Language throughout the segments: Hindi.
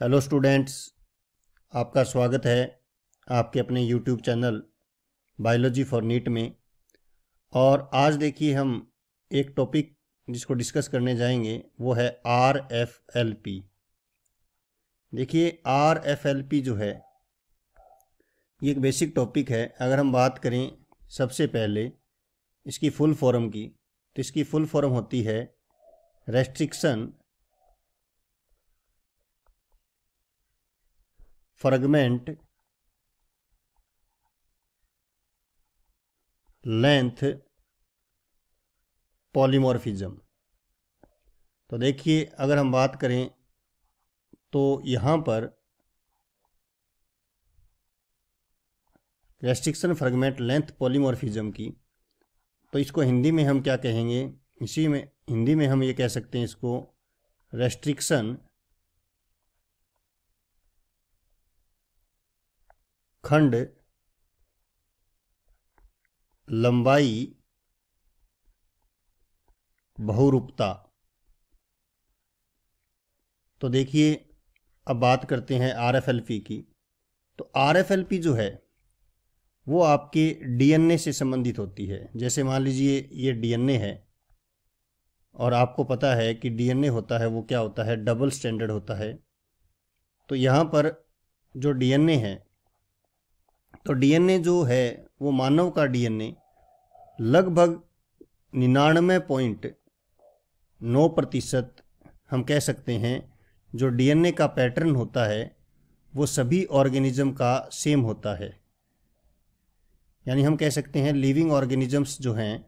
हेलो स्टूडेंट्स, आपका स्वागत है आपके अपने YouTube channel biology for NEET में। और आज देखिए हम एक टॉपिक जिसको डिस्कस करने जाएंगे वो है RFLP। देखिए RFLP जो है ये एक बेसिक टॉपिक है। अगर हम बात करें सबसे पहले इसकी फुल फॉर्म की, तो इसकी फुल फॉर्म होती है रेस्ट्रिक्शन फ्रेगमेंट लेंथ पॉलीमॉर्फिज्म। तो देखिए अगर हम बात करें तो यहाँ पर रेस्ट्रिक्शन फ्रेगमेंट लेंथ पॉलीमॉर्फिज्म की, तो इसको हिंदी में हम क्या कहेंगे, इसी में हिंदी में हम ये कह सकते हैं इसको रेस्ट्रिक्शन खंड लंबाई बहुरूपता। तो देखिए अब बात करते हैं RFLP की। तो RFLP जो है वो आपके DNA से संबंधित होती है। जैसे मान लीजिए ये DNA है और आपको पता है कि DNA होता है वो क्या होता है, डबल स्टैंडर्ड होता है। तो यहाँ पर जो DNA है, तो DNA जो है वो मानव का DNA लगभग 99.9% हम कह सकते हैं जो DNA का पैटर्न होता है वो सभी ऑर्गेनिज्म का सेम होता है। यानी हम कह सकते हैं लिविंग ऑर्गेनिजम्स जो हैं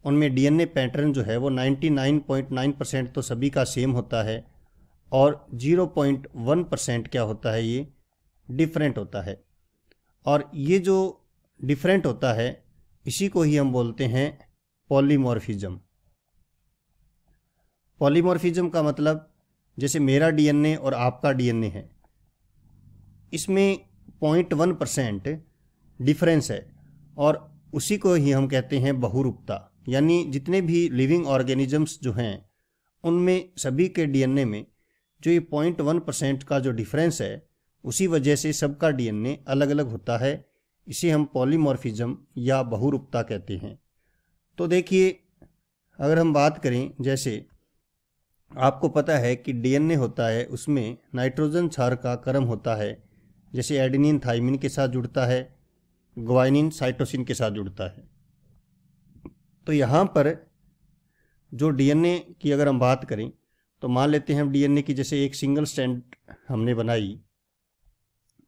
उनमें DNA पैटर्न जो है वो 99.9% तो सभी का सेम होता है और 0.1% क्या होता है, ये डिफरेंट होता है। और ये जो डिफरेंट होता है इसी को ही हम बोलते हैं पॉलीमॉर्फिज्म। पॉलीमॉर्फिज्म का मतलब जैसे मेरा DNA और आपका DNA है, इसमें 0.1% डिफरेंस है और उसी को ही हम कहते हैं बहुरूपता। यानी जितने भी लिविंग ऑर्गेनिजम्स जो हैं उनमें सभी के DNA में जो ये 0.1% का जो डिफरेंस है, उसी वजह से सबका DNA अलग अलग होता है। इसे हम पॉलीमॉर्फिज्म या बहुरूपता कहते हैं। तो देखिए अगर हम बात करें, जैसे आपको पता है कि DNA होता है उसमें नाइट्रोजन क्षार का क्रम होता है। जैसे एडेनिन थाइमिन के साथ जुड़ता है, ग्वानिन साइटोसिन के साथ जुड़ता है। तो यहाँ पर जो DNA की अगर हम बात करें तो मान लेते हैं हम DNA की जैसे एक सिंगल स्ट्रैंड हमने बनाई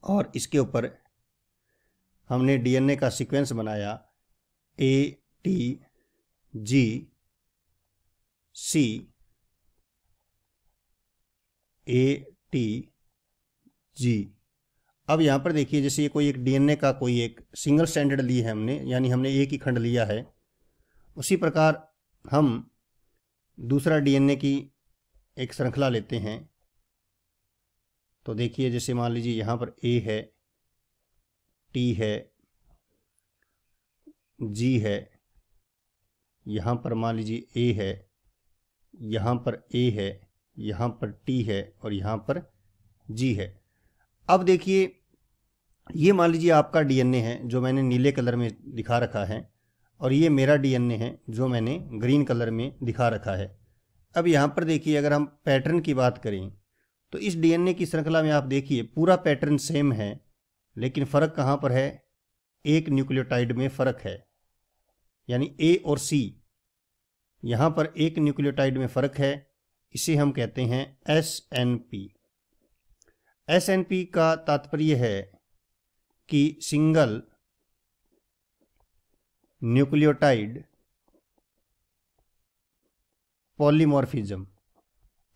और इसके ऊपर हमने DNA का सीक्वेंस बनाया ATGC। अब यहाँ पर देखिए जैसे ये कोई एक DNA का कोई एक सिंगल स्टैंडर्ड ली है हमने, यानी हमने एक ही खंड लिया है। उसी प्रकार हम दूसरा DNA की एक श्रृंखला लेते हैं। तो देखिए जैसे मान लीजिए यहाँ पर A है, T है, G है, यहाँ पर मान लीजिए A है, यहाँ पर A है, यहाँ पर T है और यहाँ पर G है। अब देखिए ये मान लीजिए आपका DNA है जो मैंने नीले कलर में दिखा रखा है और ये मेरा DNA है जो मैंने ग्रीन कलर में दिखा रखा है। अब यहाँ पर देखिए अगर हम पैटर्न की बात करें तो इस DNA की श्रृंखला में आप देखिए पूरा पैटर्न सेम है, लेकिन फ़र्क कहाँ पर है, एक न्यूक्लियोटाइड में फ़र्क है। यानी A और C, यहाँ पर एक न्यूक्लियोटाइड में फ़र्क है। इसे हम कहते हैं SNP। SNP का तात्पर्य है कि सिंगल न्यूक्लियोटाइड पॉलीमॉर्फिज्म।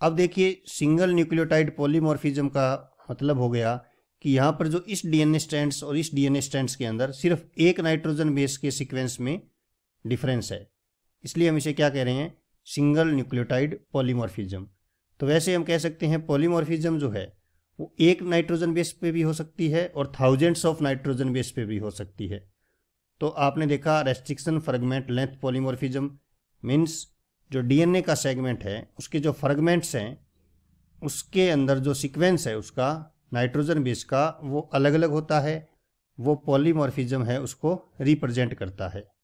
अब देखिए सिंगल न्यूक्लियोटाइड पॉलीमॉर्फिज्म का मतलब हो गया कि यहाँ पर जो इस DNA स्ट्रैंड्स और इस DNA स्ट्रैंड्स के अंदर सिर्फ एक नाइट्रोजन बेस के सीक्वेंस में डिफरेंस है, इसलिए हम इसे क्या कह रहे हैं, सिंगल न्यूक्लियोटाइड पॉलीमॉर्फिज्म। तो वैसे हम कह सकते हैं पॉलीमॉर्फिज्म जो है वो एक नाइट्रोजन बेस पे भी हो सकती है और थाउजेंड्स ऑफ नाइट्रोजन बेस पे भी हो सकती है। तो आपने देखा restriction fragment length polymorphism means जो DNA का सेगमेंट है उसके जो फ्रेगमेंट्स हैं उसके अंदर जो सीक्वेंस है उसका नाइट्रोजन बेस का वो अलग अलग होता है, वो पॉलीमॉर्फिज्म है उसको रिप्रेजेंट करता है।